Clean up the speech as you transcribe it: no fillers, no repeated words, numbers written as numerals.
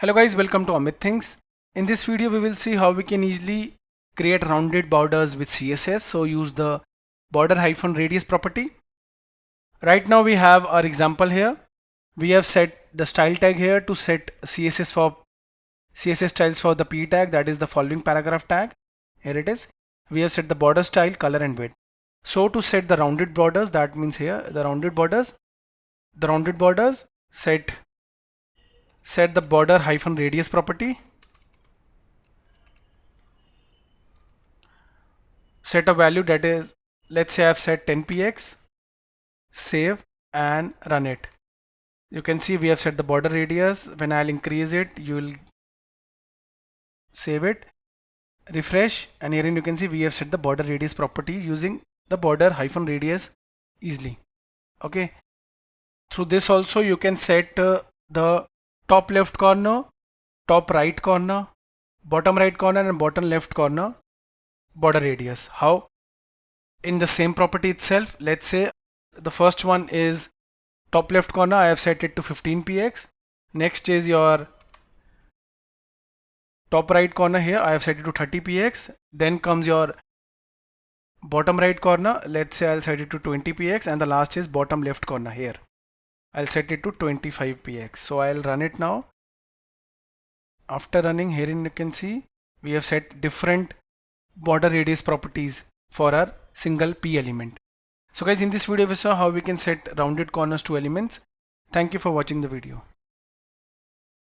Hello guys, welcome to Amit Thinks. In this video we will see how we can easily create rounded borders with CSS. So use the border hyphen radius property. Right now we have our example here. We have set the style tag here to set CSS styles for the P tag, that is the following paragraph tag. Here it is. We have set the border style, color and width. So to set the rounded borders, that means here the rounded borders set the border hyphen radius property, set a value, that is, let's say I've set 10px, save and run it. You can see we have set the border radius. When I'll increase it, you will save it, refresh, and herein you can see we have set the border radius property using the border hyphen radius easily. Okay, through this also you can set the top left corner, top right corner, bottom right corner and bottom left corner border radius. How? In the same property itself, let's say the first one is top left corner, I have set it to 15px. Next is your top right corner, here I have set it to 30px. Then comes your bottom right corner, let's say I'll set it to 20px, and the last is bottom left corner, here I'll set it to 25px. So I'll run it now. After running, herein you can see we have set different border radius properties for our single P element. So guys, in this video we saw how we can set rounded corners to elements. Thank you for watching the video.